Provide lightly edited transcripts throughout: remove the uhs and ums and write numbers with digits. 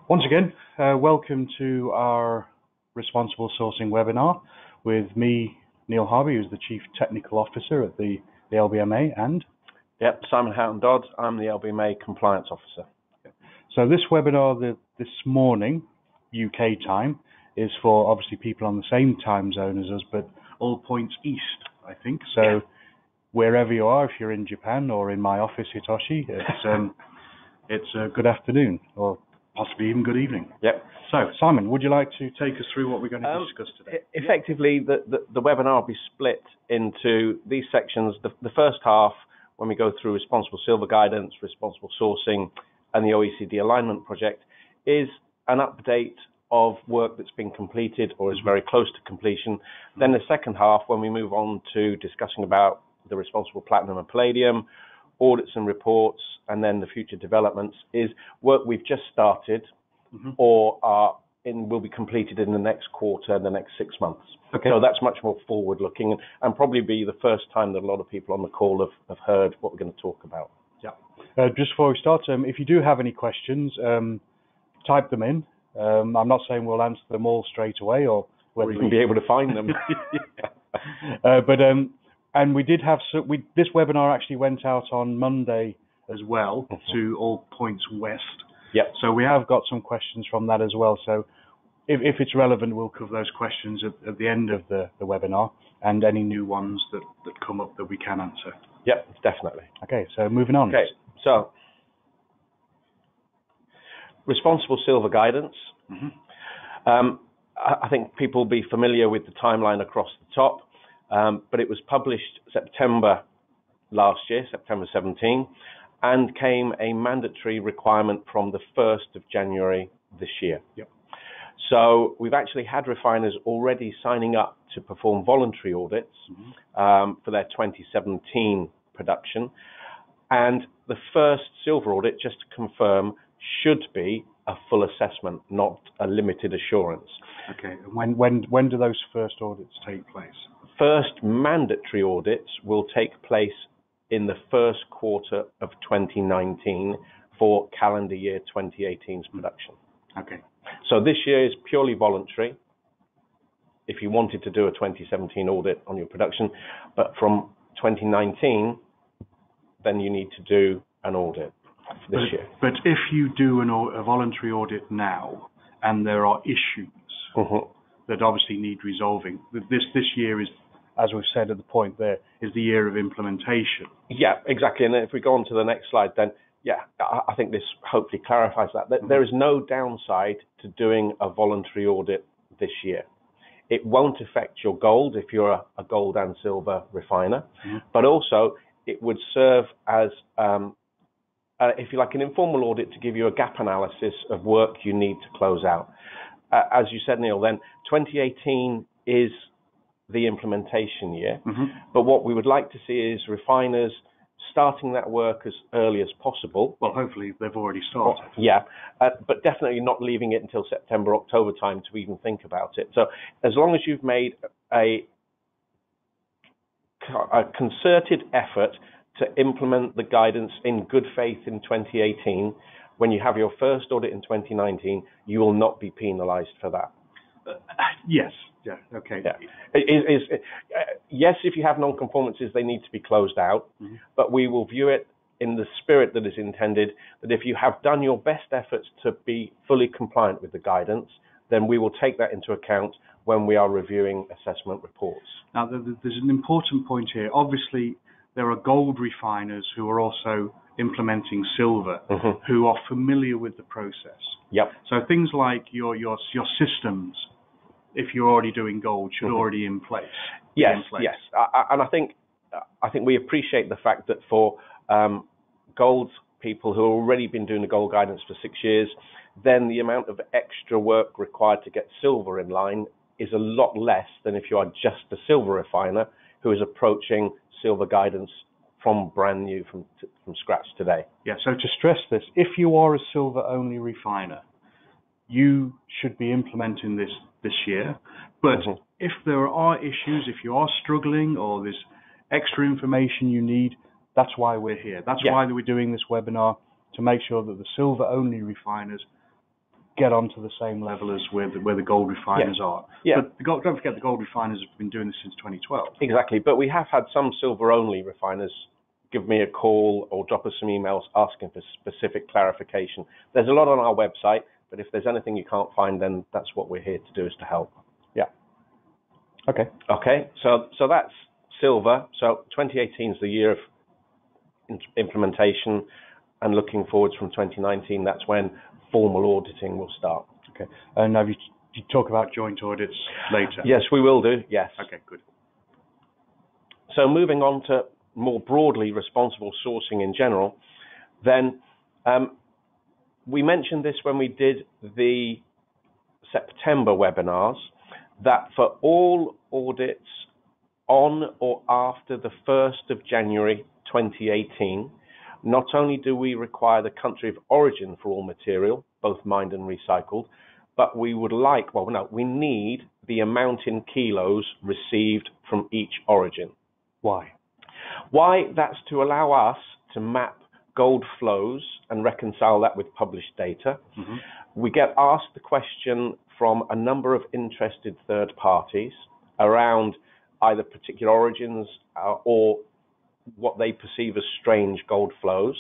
Once again, welcome to our Responsible Sourcing webinar with me, Neil Harby, who's the Chief Technical Officer at the LBMA, and... Yep, Simon Houghton-Dodd, I'm the LBMA Compliance Officer. So this webinar this morning, UK time, is for obviously people on the same time zone as us, but all points east, I think. So yeah. Wherever you are, if you're in Japan or in my office, Hitoshi, it's a good afternoon, or possibly even good evening. Yep. So, Simon, would you like to take us through what we're going to discuss today? Effectively, the webinar will be split into these sections. The first half, when we go through responsible silver guidance, responsible sourcing, and the OECD alignment project, is an update of work that's been completed or is very close to completion. Then the second half, when we move on to discussing about the responsible platinum and palladium, audits and reports, and then the future developments, is work we've just started or will be completed in the next quarter, the next 6 months. Okay. So that's much more forward-looking and probably be the first time that a lot of people on the call have heard what we're going to talk about. Yeah. Just before we start, if you do have any questions, type them in. I'm not saying we'll answer them all straight away, or even be able to find them. And we did have this webinar actually went out on Monday as well to all points west. Yep. So we have got some questions from that as well. So if it's relevant, we'll cover those questions at the end of the webinar and any new ones that come up that we can answer. Yep, definitely. Okay, so moving on. Okay, so responsible silver guidance. I think people will be familiar with the timeline across the top, but it was published September last year, September 17, and came a mandatory requirement from the 1st of January this year. Yep. So we've actually had refiners already signing up to perform voluntary audits for their 2017 production. And the first silver audit, just to confirm, should be a full assessment, not a limited assurance. Okay. When do those first audits take place? First mandatory audits will take place in the first quarter of 2019 for calendar year 2018's production. Okay. So this year is purely voluntary if you wanted to do a 2017 audit on your production, but from 2019, then you need to do an audit for this year. But if you do a voluntary audit now and there are issues that obviously need resolving, this year is, as we've said at the point there, is the year of implementation. Yeah, exactly. And if we go on to the next slide, then, yeah, I think this hopefully clarifies that. There is no downside to doing a voluntary audit this year. It won't affect your gold if you're a gold and silver refiner, but also it would serve as, if you like, an informal audit to give you a gap analysis of work you need to close out. As you said, Neil, then 2018 is the implementation year, but what we would like to see is refiners starting that work as early as possible. Well, hopefully they've already started. Yeah, but definitely not leaving it until September, October time to even think about it. So as long as you've made a concerted effort to implement the guidance in good faith in 2018, when you have your first audit in 2019, you will not be penalized for that. Yes. Yeah. Okay. Yeah. Yes, if you have non-conformances, they need to be closed out, but we will view it in the spirit that is intended, that if you have done your best efforts to be fully compliant with the guidance, then we will take that into account when we are reviewing assessment reports. Now, there's an important point here. Obviously, there are gold refiners who are also implementing silver, who are familiar with the process. Yep. So things like your systems, if you're already doing gold, should already in place. Yes, yes. And I think we appreciate the fact that for gold people who have already been doing the gold guidance for 6 years, then the amount of extra work required to get silver in line is a lot less than if you are just a silver refiner who is approaching silver guidance from brand new, from scratch today. Yeah, so to stress this, if you are a silver-only refiner, you should be implementing this year. But if there are issues, if you are struggling or there's extra information you need, that's why we're here. That's why we're doing this webinar, to make sure that the silver-only refiners get onto the same level as where the gold refiners are. Yeah. But don't forget the gold refiners have been doing this since 2012. Exactly. But we have had some silver-only refiners give me a call or drop us some emails asking for specific clarification. There's a lot on our website, but if there's anything you can't find, then that's what we're here to do, is to help. Yeah. Okay. Okay. So that's silver. So 2018 is the year of implementation, and looking forwards from 2019, that's when formal auditing will start. Okay. And have you talk about joint audits later? Yes, we will do. Yes. Okay, good. So moving on to more broadly responsible sourcing in general, then we mentioned this when we did the September webinars, that for all audits on or after the 1st of January 2018, not only do we require the country of origin for all material, both mined and recycled, but we would like, well, no, we need the amount in kilos received from each origin. Why? Why? That's to allow us to map gold flows and reconcile that with published data. Mm-hmm. We get asked the question from a number of interested third parties around either particular origins or what they perceive as strange gold flows.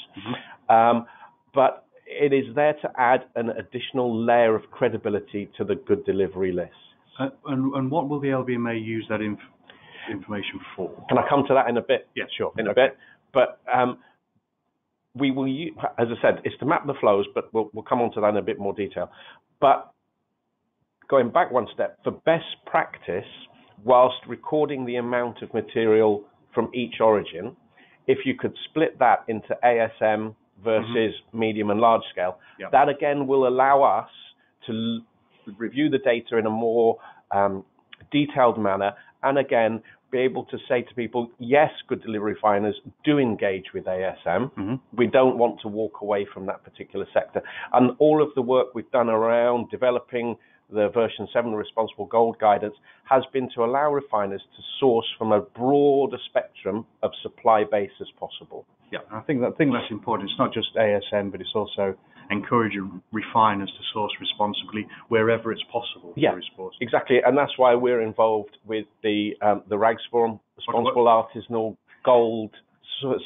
Mm-hmm. But it is there to add an additional layer of credibility to the good delivery list. And what will the LBMA use that information for? Can I come to that in a bit? Yeah, sure. In a bit. But we will use, as I said, it's to map the flows, but we'll come on to that in a bit more detail. But going back one step, for best practice, whilst recording the amount of material from each origin, if you could split that into ASM versus medium and large scale, that again will allow us to review the data in a more detailed manner, and again be able to say to people, yes, good delivery refiners do engage with ASM. Mm-hmm. We don't want to walk away from that particular sector. And all of the work we've done around developing the version 7 responsible gold guidance has been to allow refiners to source from a broader spectrum of supply base as possible. Yeah, I think that's important. It's not just ASM, but it's also encouraging refiners to source responsibly wherever it's possible. Yeah, exactly, and that's why we're involved with the RAGS Forum, Responsible Artisanal Gold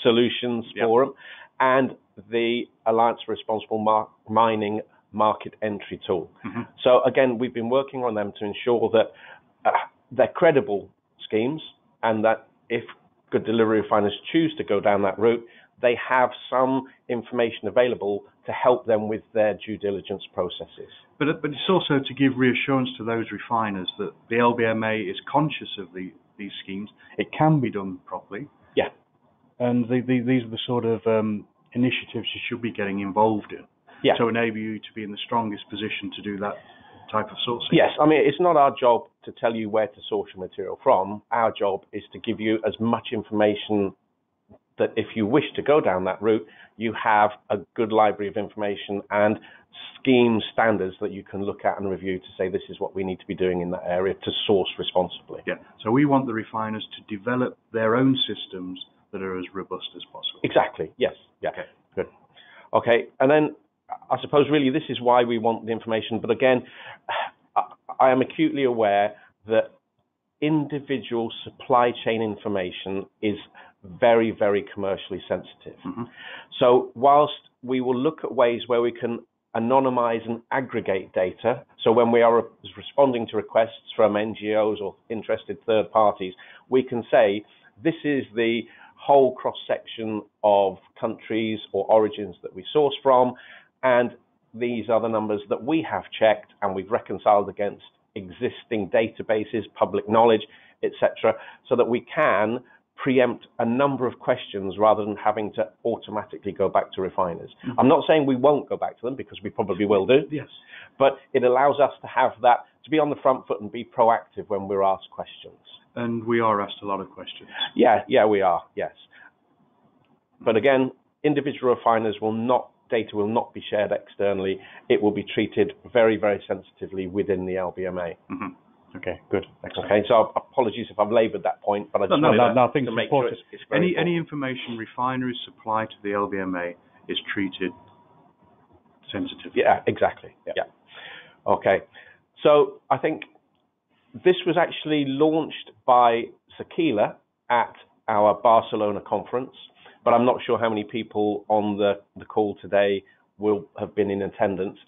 Solutions Forum, and the Alliance for Responsible Mining Market Entry Tool. Mm-hmm. So again, we've been working on them to ensure that they're credible schemes, and that if good delivery refiners choose to go down that route, they have some information available to help them with their due diligence processes. But it's also to give reassurance to those refiners that the LBMA is conscious of these schemes. It can be done properly. Yeah. And these are the sort of initiatives you should be getting involved in. Yeah. To enable you to be in the strongest position to do that type of sourcing. Yes, I mean, it's not our job to tell you where to source your material from. Our job is to give you as much information that if you wish to go down that route, you have a good library of information and scheme standards that you can look at and review to say this is what we need to be doing in that area to source responsibly. Yeah, so we want the refiners to develop their own systems that are as robust as possible. Exactly, yes. Yeah. Okay. Good. Okay, and then I suppose really this is why we want the information, but again, I am acutely aware that individual supply chain information is very, very commercially sensitive. Mm-hmm. So whilst we will look at ways where we can anonymize and aggregate data, so when we are responding to requests from NGOs or interested third parties, we can say this is the whole cross-section of countries or origins that we source from, and these are the numbers that we have checked and we've reconciled against existing databases, public knowledge, etc., so that we can preempt a number of questions rather than having to automatically go back to refiners. Mm-hmm. I'm not saying we won't go back to them, because we probably will do. Yes. But it allows us to have that, to be on the front foot and be proactive when we're asked questions. And we are asked a lot of questions. Yeah, we are, yes. But again, individual refiners data will not be shared externally. It will be treated very, very sensitively within the LBMA. Mm-hmm. Okay, good. Excellent. Okay, so apologies if I've laboured that point, but I just wanted to make sure it's very important. Any information refineries supply to the LBMA is treated sensitively. Yeah, exactly. Yeah. Okay. So I think this was actually launched by Sakila at our Barcelona conference, but I'm not sure how many people on the call today will have been in attendance.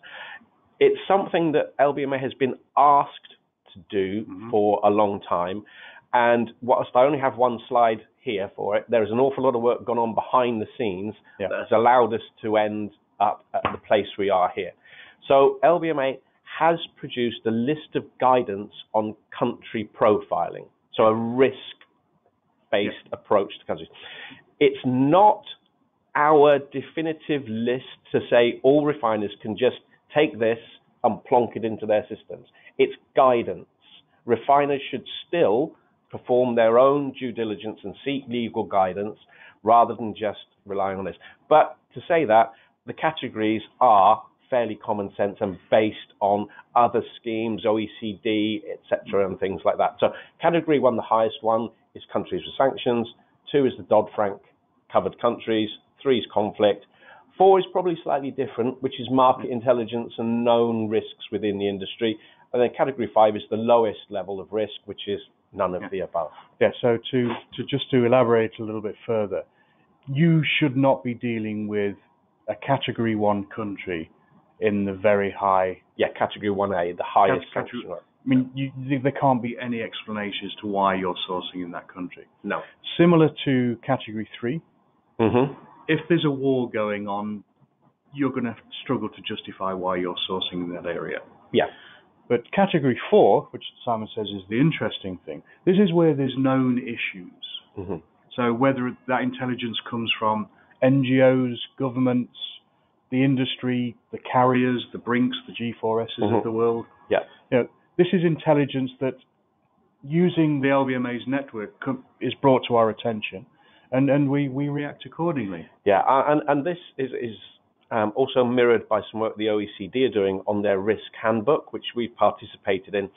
It's something that LBMA has been asked to do for a long time. And whilst I only have one slide here for it, there is an awful lot of work gone on behind the scenes that has allowed us to end up at the place we are here. So LBMA has produced a list of guidance on country profiling, so a risk-based approach to countries. It's not our definitive list to say all refiners can just take this and plonk it into their systems. It's guidance. Refiners should still perform their own due diligence and seek legal guidance rather than just relying on this. But to say that, the categories are fairly common sense and based on other schemes, OECD, etc., and things like that. So category 1, the highest one, is countries with sanctions. 2 is the Dodd-Frank covered countries. 3 is conflict. 4 is probably slightly different, which is market intelligence and known risks within the industry. And then category 5 is the lowest level of risk, which is none of the above. Yeah, so to elaborate a little bit further, you should not be dealing with a category 1 country in the very high... Yeah, category 1A, the highest sanction. I mean, there can't be any explanation as to why you're sourcing in that country. No. Similar to category 3, if there's a war going on, you're going to struggle to justify why you're sourcing in that area. Yeah. But category 4, which Simon says is the interesting thing, this is where there's known issues. So whether that intelligence comes from NGOs, governments, the industry, the carriers, the Brinks, the G4Ss of the world. Yeah. You know, this is intelligence that, using the LBMA's network, is brought to our attention, and we react accordingly. Yeah, and this is also mirrored by some work the OECD are doing on their risk handbook, which we've participated in.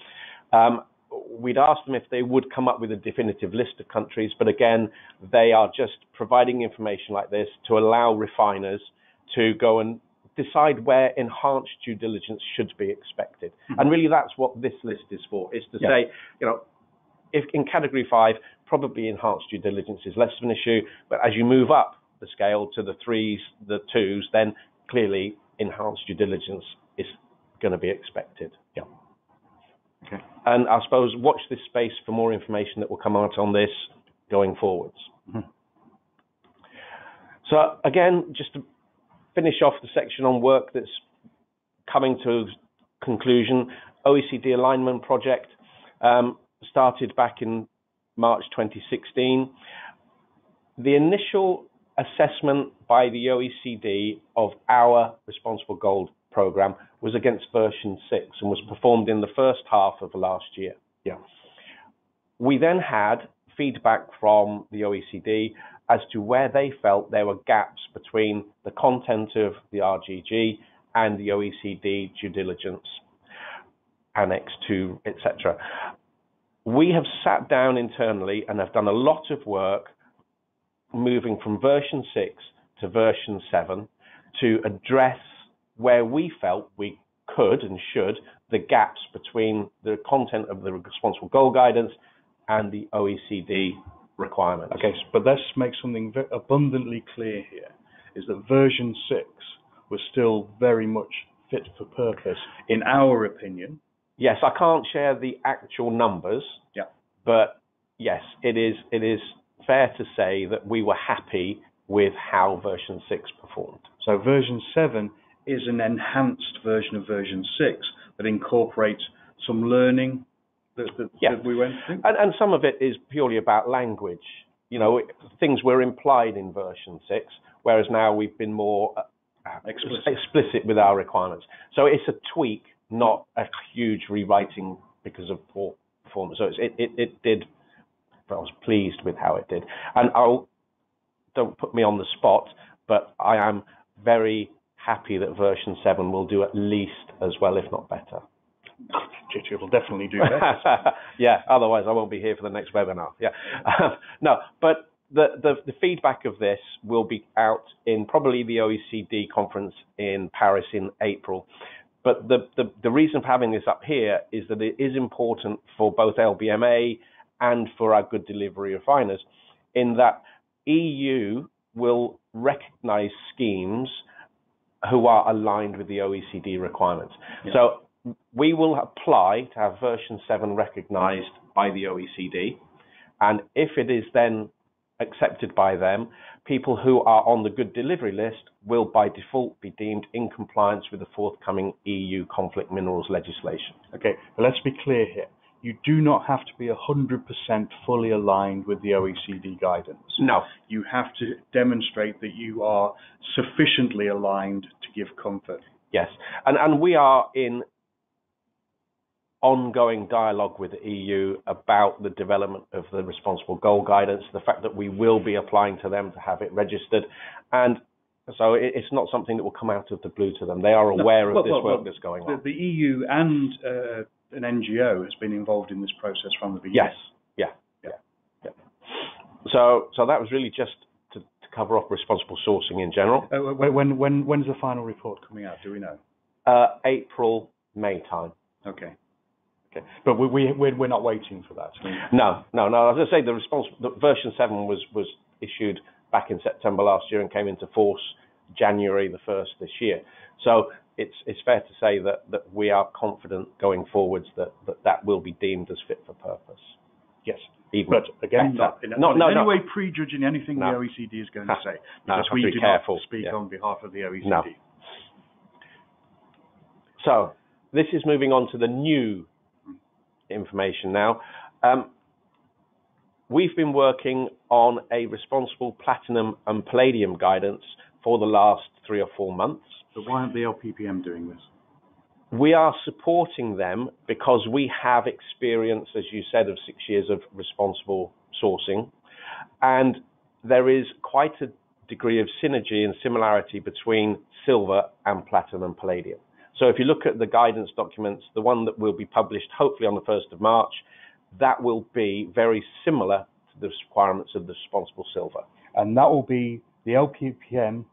We'd asked them if they would come up with a definitive list of countries, but again, they are just providing information like this to allow refiners to go and decide where enhanced due diligence should be expected. And really that's what this list is for, is to say, you know, if in category 5, probably enhanced due diligence is less of an issue, but as you move up the scale to the 3s, the 2s, then clearly enhanced due diligence is going to be expected. Yeah. Okay. And I suppose watch this space for more information that will come out on this going forwards. So again, just to finish off the section on work that's coming to conclusion, OECD alignment project started back in March 2016. The initial assessment by the OECD of our Responsible Gold program was against version 6 and was performed in the first half of last year. Yeah. We then had feedback from the OECD as to where they felt there were gaps between the content of the RGG and the OECD due diligence, Annex 2, etc. We have sat down internally and have done a lot of work moving from version 6 to version 7 to address where we felt we could and should, the gaps between the content of the Responsible Gold Guidance and the OECD requirements. Okay, but let's make something abundantly clear here, is that version 6 was still very much fit for purpose, in our opinion. Yes, I can't share the actual numbers, but yes, it is fair to say that we were happy with how version 6 performed. So version 7 is an enhanced version of version 6 that incorporates some learning that we went through. And some of it is purely about language. You know, things were implied in version 6, whereas now we've been more explicit with our requirements. So it's a tweak, not a huge rewriting because of poor performance. So it did, I was pleased with how it did. And don't put me on the spot, but I am very happy that version 7 will do at least as well, if not better. It will definitely do better. Yeah, otherwise I won't be here for the next webinar. Yeah, no, but the feedback of this will be out in probably the OECD conference in Paris in April. But the reason for having this up here is that it is important for both LBMA and for our good delivery refiners, in that EU will recognise schemes who are aligned with the OECD requirements. Yeah. So we will apply to have version 7 recognised by the OECD, and if it is then accepted by them, people who are on the good delivery list will by default be deemed in compliance with the forthcoming EU conflict minerals legislation. Okay, but let's be clear here. You do not have to be 100% fully aligned with the OECD guidance. No. You have to demonstrate that you are sufficiently aligned to give comfort. Yes, and we are in ongoing dialogue with the EU about the development of the responsible gold guidance, the fact that we will be applying to them to have it registered. And so it's not something that will come out of the blue to them. They are aware of this work that's going on. The EU and an NGO has been involved in this process from the beginning. Yes, yeah. So that was really just to cover off responsible sourcing in general. When's the final report coming out? Do we know? April, May time. Okay. But we're not waiting for that. No. As I say, the version 7 was issued back in September last year and came into force January the 1st this year. So it's fair to say that we are confident going forwards that will be deemed as fit for purpose. Yes. But again, not in any way prejudging anything the OECD is going to say, because we do not speak on behalf of the OECD. No. So this is moving on to the new information now. We've been working on a responsible platinum and palladium guidance for the last 3 or 4 months. But why aren't the LPPM doing this? We are supporting them because we have experience, as you said, of 6 years of responsible sourcing, and there is quite a degree of synergy and similarity between silver and platinum and palladium. So if you look at the guidance documents, the one that will be published hopefully on the 1st of March, that will be very similar to the requirements of the responsible silver. And that will be the LPPM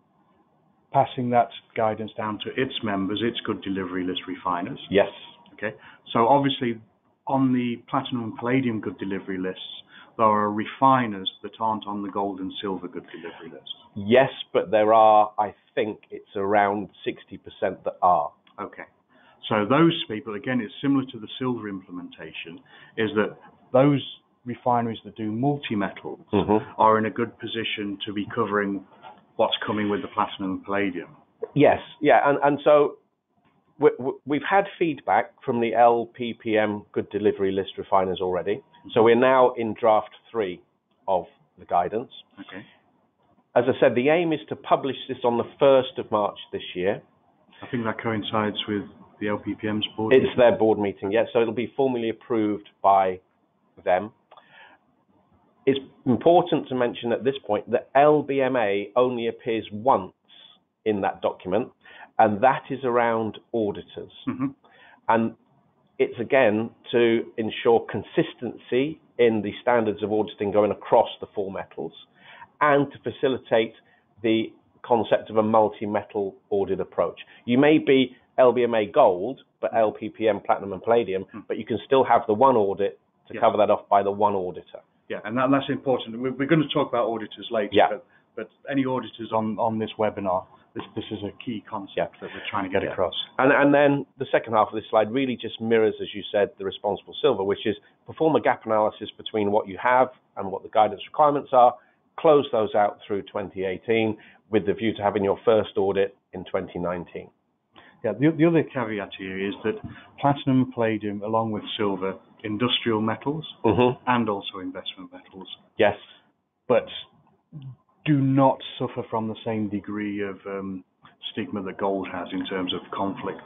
passing that guidance down to its members, its good delivery list refiners. Yes. Okay. So obviously on the platinum and palladium good delivery lists, there are refiners that aren't on the gold and silver good delivery list. Yes, but there are, I think it's around 60% that are. Okay. So those people, again, it's similar to the silver implementation, is that those refineries that do multi-metals are in a good position to be covering what's coming with the platinum and palladium. Yes, yeah, and so we've had feedback from the LPPM good delivery list refiners already. So we're now in draft 3 of the guidance. Okay. As I said, the aim is to publish this on the 1st of March this year. I think that coincides with the LPPM's board meeting. It's their board meeting, yes. So it'll be formally approved by them. It's important to mention at this point that LBMA only appears once in that document, and that is around auditors. And it's again to ensure consistency in the standards of auditing going across the 4 metals, and to facilitate the concept of a multi-metal audit approach. You may be LBMA gold, but LPPM platinum and palladium, but you can still have the one audit to cover that off by the one auditor. Yeah, and that's important. We're going to talk about auditors later, but any auditors on this webinar, this is a key concept that we're trying to get across. And then the second half of this slide really just mirrors, as you said, the responsible silver, which is perform a gap analysis between what you have and what the guidance requirements are, close those out through 2018 with the view to having your first audit in 2019. Yeah, the other caveat here is that platinum and palladium, along with silver, industrial metals and also investment metals. Yes. But do not suffer from the same degree of stigma that gold has in terms of conflict.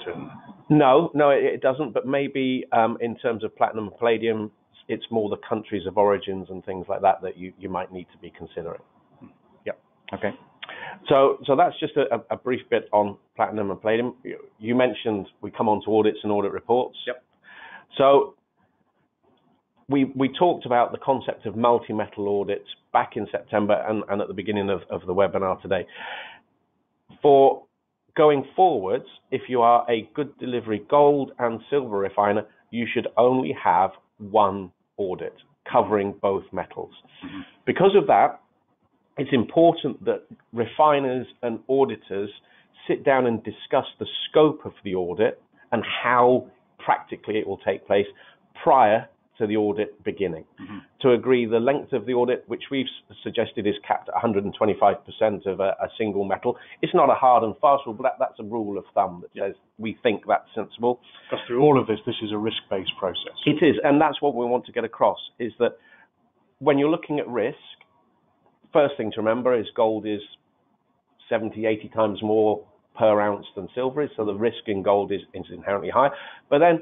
No, it doesn't. But maybe in terms of platinum and palladium, it's more the countries of origins and things like that you might need to be considering. Yeah. Okay. So that's just a brief bit on platinum and palladium. You mentioned we come on to audits and audit reports. Yep. So we talked about the concept of multi-metal audits back in September and at the beginning of the webinar today. For going forwards, if you are a good delivery gold and silver refiner, you should only have one audit covering both metals. Mm-hmm. Because of that, it's important that refiners and auditors sit down and discuss the scope of the audit and how practically it will take place prior to the audit beginning. Mm-hmm. To agree the length of the audit, which we've suggested is capped at 125% of a single metal. It's not a hard and fast rule, but that's a rule of thumb that says we think that's sensible. Because through all of this is a risk-based process. It is, and that's what we want to get across, is that when you're looking at risk, first thing to remember is gold is 70, 80 times more per ounce than silver is, so the risk in gold is inherently high. But then,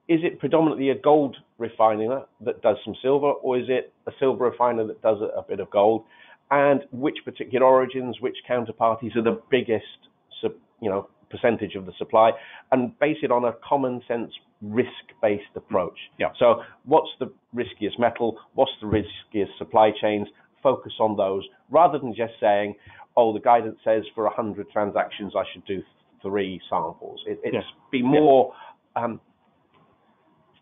is it predominantly a gold refiner that does some silver, or is it a silver refiner that does a bit of gold? And which particular origins, which counterparties are the biggest, percentage of the supply? And base it on a common sense risk-based approach. Yeah. So, what's the riskiest metal? What's the riskiest supply chains? Focus on those, rather than just saying, "Oh, the guidance says for 100 transactions I should do 3 samples." Be more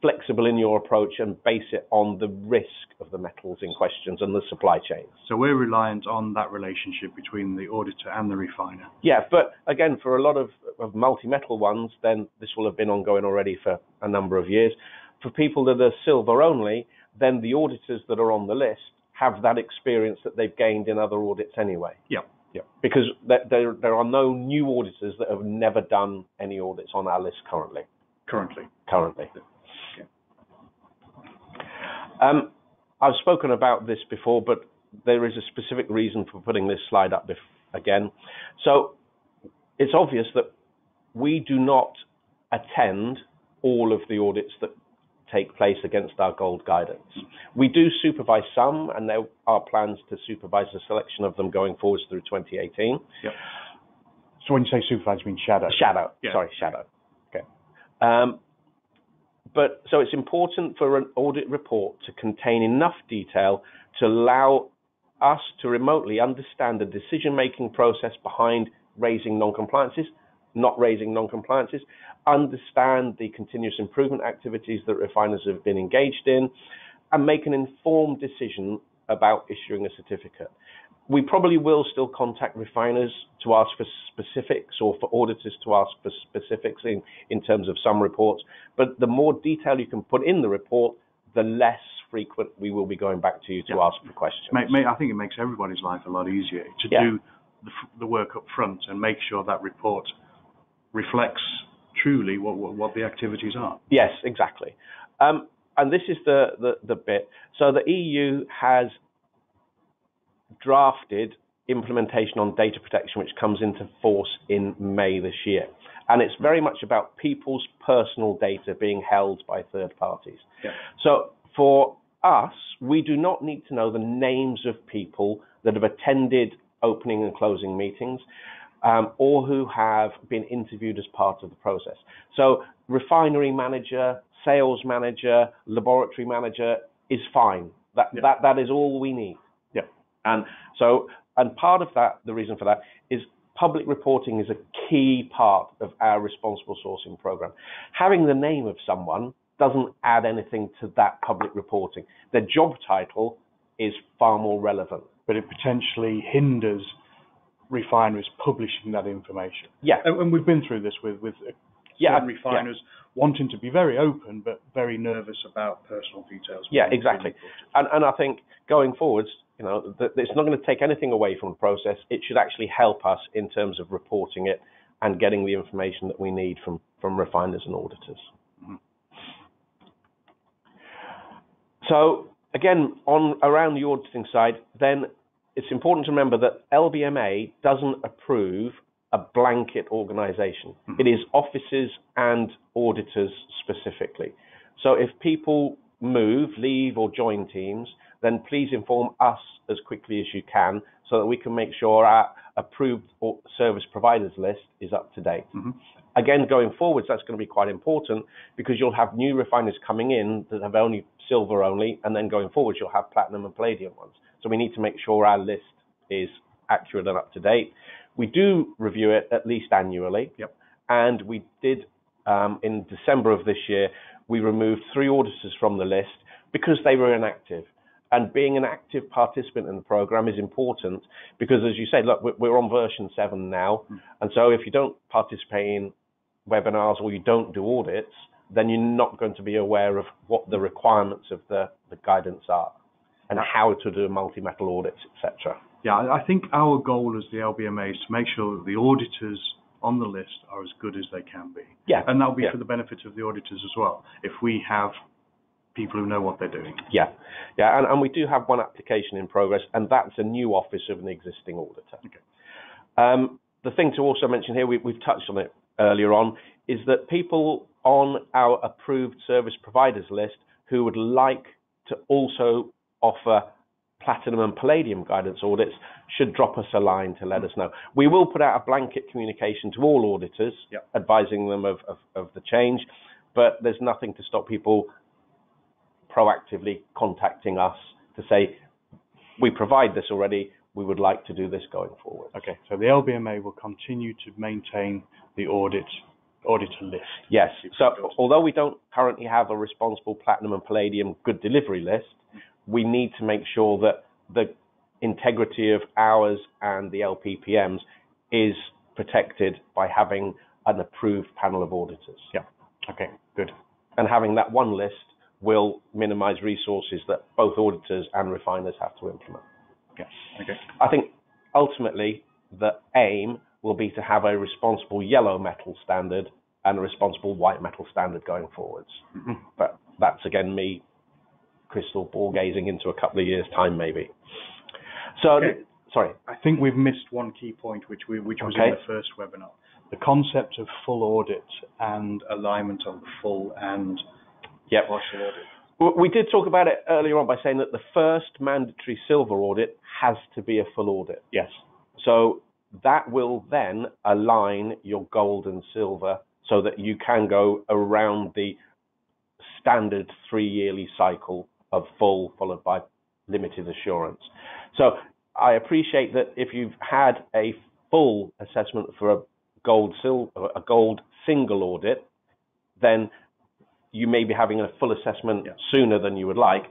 flexible in your approach and base it on the risk of the metals in questions and the supply chains. So we're reliant on that relationship between the auditor and the refiner. Yeah, but again, for a lot of multi-metal ones, then this will have been ongoing already for a number of years. For people that are silver only, then the auditors that are on the list have that experience that they've gained in other audits anyway. Yeah. Yeah. Because there are no new auditors that have never done any audits on our list currently. Currently. I've spoken about this before, but there is a specific reason for putting this slide up again. So it's obvious that we do not attend all of the audits that take place against our gold guidance. We do supervise some, and there are plans to supervise a selection of them going forwards through 2018. Yep. So when you say supervise, you mean shadow? Shadow. Yeah. Sorry, shadow. Okay. But so it's important for an audit report to contain enough detail to allow us to remotely understand the decision-making process behind raising non-compliances, not raising non-compliances, understand the continuous improvement activities that refiners have been engaged in, and make an informed decision about issuing a certificate. We probably will still contact refiners to ask for specifics, or for auditors to ask for specifics in terms of some reports, but the more detail you can put in the report, the less frequent we will be going back to you to ask for questions. I think it makes everybody's life a lot easier to do the work up front and make sure that report reflects truly what the activities are. Yes, exactly. And this is the bit. So the EU has drafted implementation on data protection, which comes into force in May this year. And it's very much about people's personal data being held by third parties. Yeah. So for us, we do not need to know the names of people that have attended opening and closing meetings, or who have been interviewed as part of the process. So refinery manager, sales manager, laboratory manager is fine. That is all we need. Yeah. And part of that, the reason for that, is public reporting is a key part of our responsible sourcing program. Having the name of someone doesn't add anything to that public reporting. Their job title is far more relevant. But it potentially hinders refineries publishing that information. Yeah. And we've been through this with certain refiners wanting to be very open, but very nervous about personal details. Yeah, exactly. And I think going forwards, it's not going to take anything away from the process. It should actually help us in terms of reporting it and getting the information that we need from refiners and auditors. Mm-hmm. So again, around the auditing side, then it's important to remember that LBMA doesn't approve a blanket organization. Mm-hmm. It is officers and auditors specifically. So if people move, leave, or join teams, then please inform us as quickly as you can so that we can make sure our approved service providers list is up to date. Mm-hmm. Again, going forwards, that's going to be quite important because you'll have new refiners coming in that have only silver only, and then going forwards, you'll have platinum and palladium ones. So we need to make sure our list is accurate and up to date. We do review it at least annually. Yep. And we did, in December of this year, we removed 3 auditors from the list because they were inactive. And being an active participant in the program is important because, as you say, look, we're on version 7 now. And so if you don't participate in webinars or you don't do audits, then you're not going to be aware of what the requirements of the guidance are and how to do multi-metal audits, etc. Yeah, I think our goal as the LBMA is to make sure that the auditors on the list are as good as they can be. Yeah. And that'll be for the benefit of the auditors as well, if we have people who know what they're doing. Yeah, and we do have one application in progress, and that's a new office of an existing auditor. Okay. The thing to also mention here, we've touched on it earlier on, is that people on our approved service providers list who would like to also offer platinum and palladium guidance audits should drop us a line to let us know. We will put out a blanket communication to all auditors, advising them of the change, but there's nothing to stop people proactively contacting us to say, we provide this already, we would like to do this going forward. Okay, so the LBMA will continue to maintain the auditor list. Yes, so although we don't currently have a responsible platinum and palladium good delivery list, we need to make sure that the integrity of ours and the LPPMs is protected by having an approved panel of auditors. Yeah, okay, good. And having that one list will minimize resources that both auditors and refiners have to implement. Yeah, okay. I think ultimately the aim will be to have a responsible yellow metal standard and a responsible white metal standard going forwards. Mm-hmm. But that's again me crystal ball gazing into a couple of years time maybe. So sorry, I think we've missed one key point which was in the first webinar. The concept of full audit and alignment of the full and partial audit. We did talk about it earlier on by saying that the first mandatory silver audit has to be a full audit. Yes. So that will then align your gold and silver so that you can go around the standard 3-yearly cycle of full followed by limited assurance. So I appreciate that if you've had a full assessment for a gold single audit, then you may be having a full assessment sooner than you would like,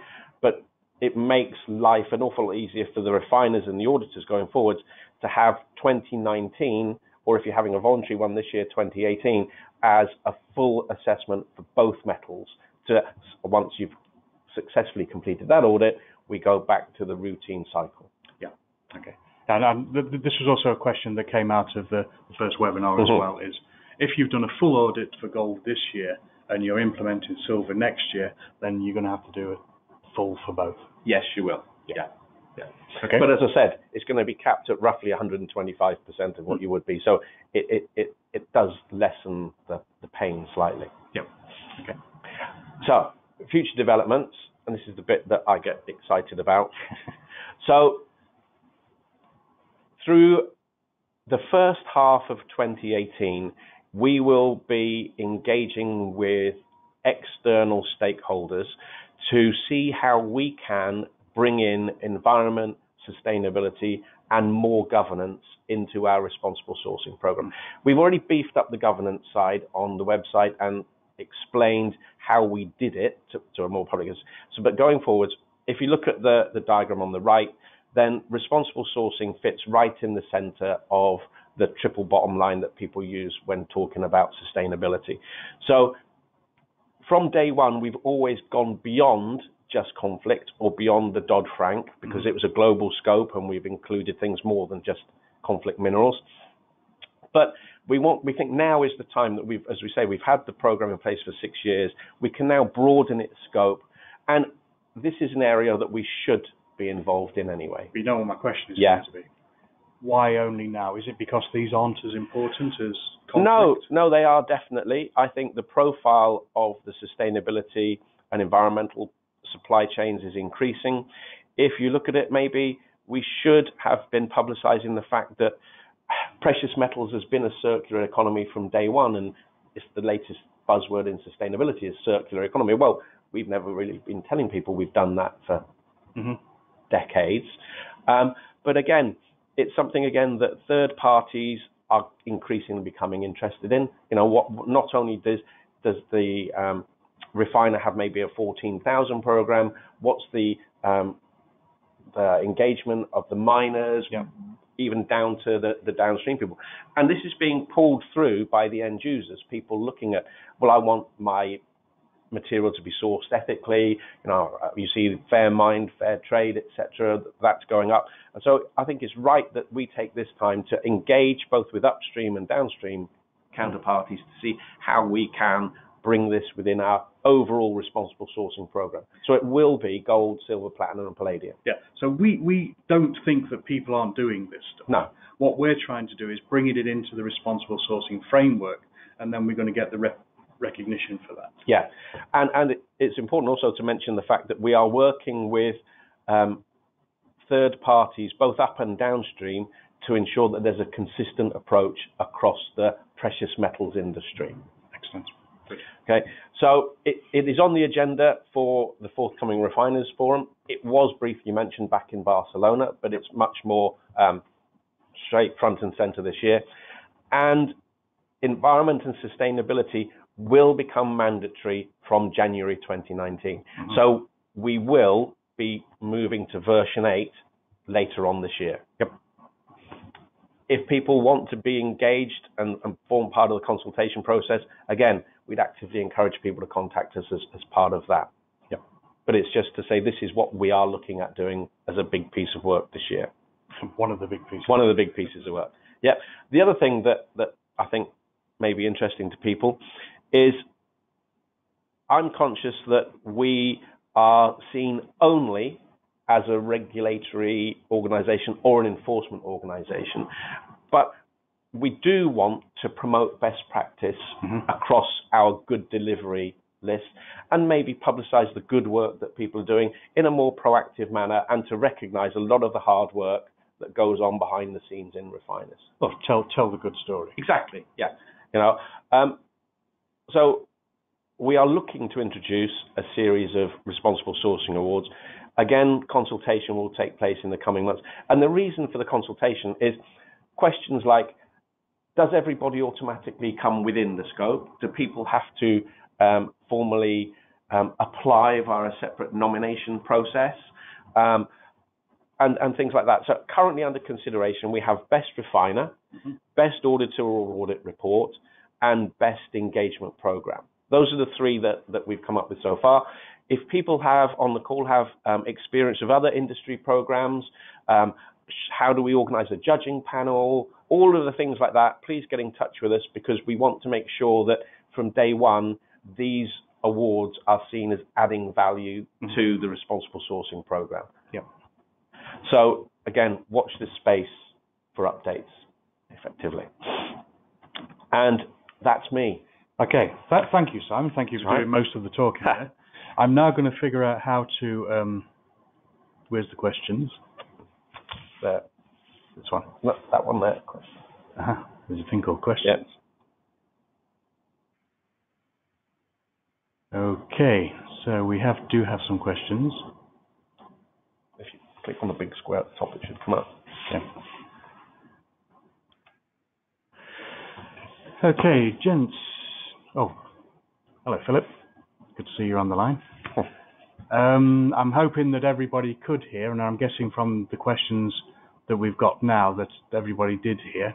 but it makes life an awful lot easier for the refiners and the auditors going forwards to have 2019, or if you're having a voluntary one this year, 2018, as a full assessment for both metals. To once you've successfully completed that audit, we go back to the routine cycle. Yeah, okay. And this was also a question that came out of the first webinar as well, is if you've done a full audit for gold this year and you're implementing silver next year, then you're going to have to do a full for both. Yes, you will. Yeah. Okay. But as I said, it's going to be capped at roughly 125% of what you would be. So it does lessen the pain slightly. Yep. Okay. So future developments, and this is the bit that I get excited about. So through the first half of 2018, we will be engaging with external stakeholders to see how we can bring in environment, sustainability, and more governance into our responsible sourcing program. We've already beefed up the governance side on the website and explained how we did it to a more public. So, but going forwards, if you look at the diagram on the right, then responsible sourcing fits right in the center of the triple bottom line that people use when talking about sustainability. So from day one, we've always gone beyond just conflict or beyond the Dodd-Frank because it was a global scope and we've included things more than just conflict minerals. But we think now is the time that as we say, we've had the program in place for 6 years. We can now broaden its scope. And this is an area that we should be involved in anyway. You know what my question is going to be? Why only now? Is it because these aren't as important as conflict? No, they are definitely. I think the profile of the sustainability and environmental supply chains is increasing. If you look at it, maybe we should have been publicizing the fact that precious metals has been a circular economy from day one, and it's the latest buzzword in sustainability is circular economy. Well, we've never really been telling people we've done that for decades. But again, it's something, again, that third parties are increasingly becoming interested in. You know, what not only does the refiner have maybe a 14,000 program, what's the engagement of the miners, even down to the downstream people. And this is being pulled through by the end users, people looking at, well, I want my material to be sourced ethically, you know, you see fair mine, fair trade, etc. That's going up. And so I think it's right that we take this time to engage both with upstream and downstream counterparties to see how we can bring this within our overall responsible sourcing program. So it will be gold, silver, platinum, and palladium. Yeah. So we don't think that people aren't doing this stuff. No. What we're trying to do is bring it into the responsible sourcing framework, and then we're going to get the recognition for that. Yeah, and it's important also to mention the fact that we are working with third parties, both up and downstream, to ensure that there's a consistent approach across the precious metals industry. Excellent. Good. Okay, so it is on the agenda for the forthcoming Refiners Forum. It was briefly mentioned back in Barcelona, but it's much more straight front and center this year. And environment and sustainability will become mandatory from January 2019. So we will be moving to version 8 later on this year. Yep. If people want to be engaged and form part of the consultation process, again, we'd actively encourage people to contact us as part of that. Yep. But it's just to say this is what we are looking at doing as a big piece of work this year. One of the big pieces. One of the big pieces of work. Yeah. The other thing that I think may be interesting to people is I'm conscious that we are seen only as a regulatory organization or an enforcement organization, but we do want to promote best practice across our good delivery list and maybe publicize the good work that people are doing in a more proactive manner, and to recognize a lot of the hard work that goes on behind the scenes in refiners. Well, tell the good story. Exactly. Yeah. You know, so we are looking to introduce a series of responsible sourcing awards. Again, consultation will take place in the coming months. And the reason for the consultation is questions like, does everybody automatically come within the scope? Do people have to formally apply via a separate nomination process? And things like that. So currently under consideration, we have best refiner, best auditor or audit report, and best engagement program. Those are the three that we've come up with so far. If people on the call have experience of other industry programs, how do we organize a judging panel, all of the things like that, please get in touch with us, because we want to make sure that from day one, these awards are seen as adding value to the responsible sourcing program. Yep. So again, watch this space for updates effectively. And that's me. Okay, thank you, Simon. Thank you for doing most of the talking there. I'm now going to figure out how to, where's the questions? There. This one. No, that one there. There's a thing called questions. Yeah. Okay, so we do have some questions. If you click on the big square at the top, it should come up. Yeah. Okay, gents. Oh, hello, Philip. Good to see you on the line. I'm hoping that everybody could hear, and I'm guessing from the questions that we've got now that everybody did hear.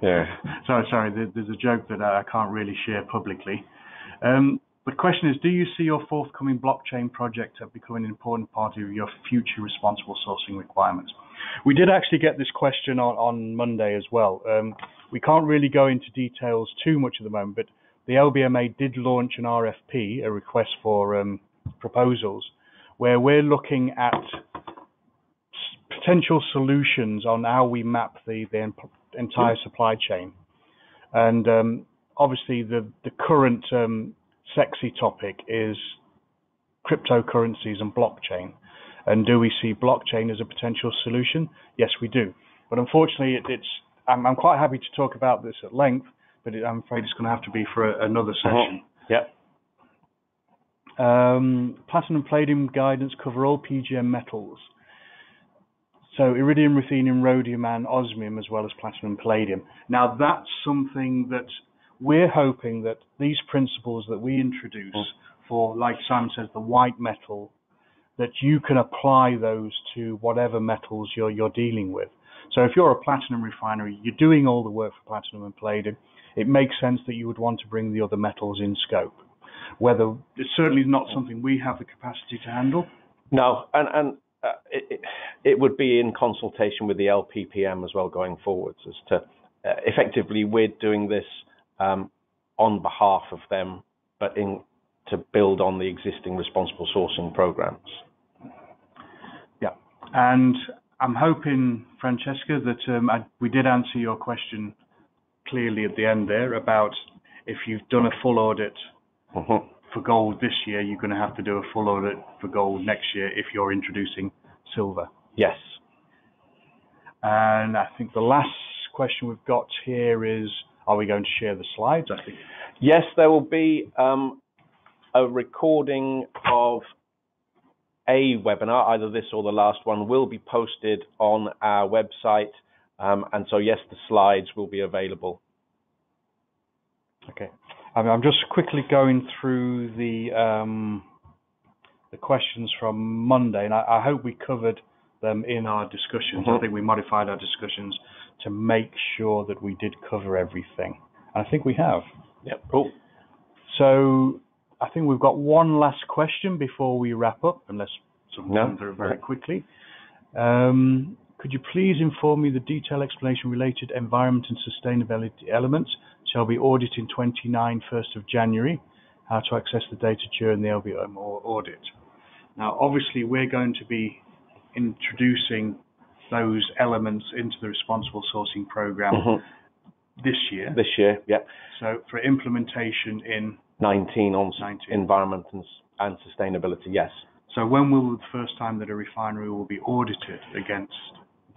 Yeah. Sorry, there's a joke that I can't really share publicly. But the question is, do you see your forthcoming blockchain project as becoming an important part of your future responsible sourcing requirements? We did actually get this question on Monday as well. We can't really go into details too much at the moment, but the LBMA did launch an RFP, a request for proposals, where we're looking at potential solutions on how we map the entire supply chain. And obviously the current sexy topic is cryptocurrencies and blockchain. And do we see blockchain as a potential solution? Yes, we do. But unfortunately, I'm quite happy to talk about this at length, but I'm afraid it's going to have to be for another session. Yep. Platinum palladium guidance cover all PGM metals. So iridium, ruthenium, rhodium, and osmium, as well as platinum and palladium. Now that's something that we're hoping that these principles that we introduce for, like Simon says, the white metal, that you can apply those to whatever metals you're dealing with. So if you're a platinum refinery, you're doing all the work for platinum and palladium, it makes sense that you would want to bring the other metals in scope. Whether it's certainly not something we have the capacity to handle. No, and it would be in consultation with the LPPM as well going forwards, as to effectively we're doing this on behalf of them, but to build on the existing responsible sourcing programs. Yeah, and I'm hoping, Francesca, that we did answer your question clearly at the end there about if you've done a full audit for gold this year, you're going to have to do a full audit for gold next year if you're introducing silver. Yes. And I think the last question we've got here is, are we going to share the slides? I think. Yes, there will be a recording of a webinar, either this or the last one, will be posted on our website. And so, yes, the slides will be available. Okay. I'm just quickly going through the questions from Monday, and I hope we covered them in our discussions. I think we modified our discussions to make sure that we did cover everything. And I think we have. Yep. Cool. So I think we've got one last question before we wrap up, unless something comes through very quickly. Could you please inform me the detailed explanation related environment and sustainability elements shall be audited in 1st of January, how to access the data during the LBMA audit. Now, obviously, we're going to be introducing those elements into the responsible sourcing program this year. This year, yeah. So for implementation in 19 on environment and sustainability, yes. So when will the first time that a refinery will be audited against?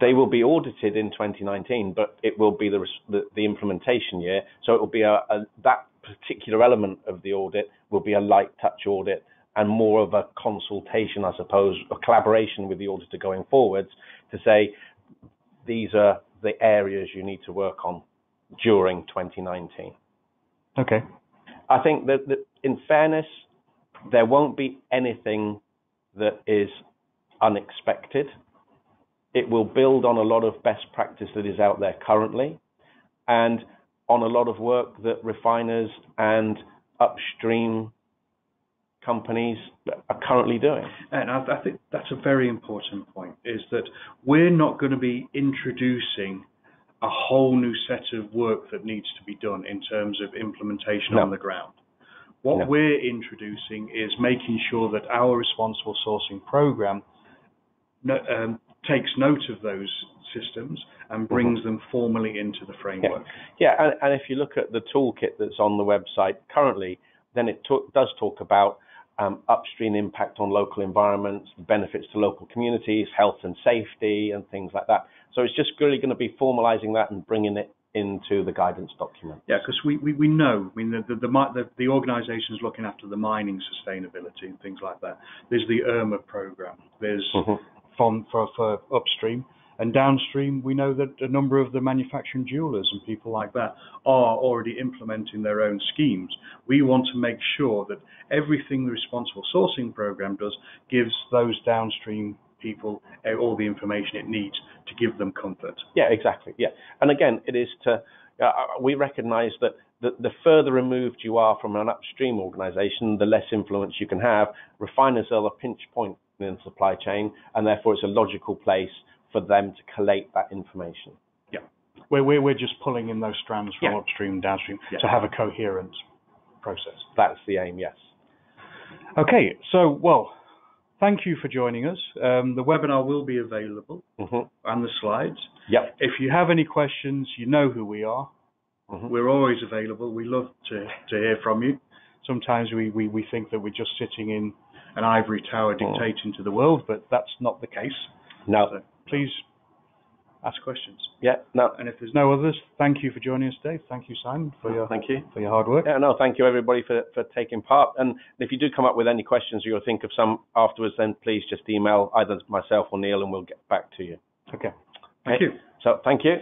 They will be audited in 2019, but it will be the implementation year. So it will be that particular element of the audit will be a light touch audit and more of a consultation, I suppose, a collaboration with the auditor going forwards to say these are the areas you need to work on during 2019. Okay. I think that in fairness, there won't be anything that is unexpected. It will build on a lot of best practice that is out there currently and on a lot of work that refiners and upstream companies are currently doing. And I think that's a very important point, is that we're not going to be introducing a whole new set of work that needs to be done in terms of implementation on the ground. What we're introducing is making sure that our responsible sourcing program takes note of those systems and brings them formally into the framework. Yeah, and if you look at the toolkit that's on the website currently, then it does talk about upstream impact on local environments, benefits to local communities, health and safety, and things like that. So it's just really going to be formalizing that and bringing it into the guidance document. Yeah, because we know, I mean, the organisations looking after the mining sustainability and things like that. There's the IRMA program. There's for upstream. And downstream, we know that a number of the manufacturing jewelers and people like that are already implementing their own schemes. We want to make sure that everything the responsible sourcing program does gives those downstream people all the information it needs to give them comfort. Yeah, exactly. Yeah. And again, it is we recognize that the further removed you are from an upstream organization, the less influence you can have. Refiners are the pinch point in the supply chain, and therefore it's a logical place for them to collate that information. Yeah, we're just pulling in those strands from upstream and downstream to have a coherent process. That's the aim, yes. Okay, so, thank you for joining us. The webinar will be available and the slides. Yep. If you have any questions, you know who we are. We're always available. We love to hear from you. Sometimes we think that we're just sitting in an ivory tower dictating to the world, but that's not the case. No. So please ask questions. Yeah, no. And if there's no others, thank you for joining us today. Thank you, Simon, for your hard work. Yeah, no, thank you everybody for taking part. And if you do come up with any questions or you'll think of some afterwards, then please just email either myself or Neil and we'll get back to you. Okay. Thank you. So thank you.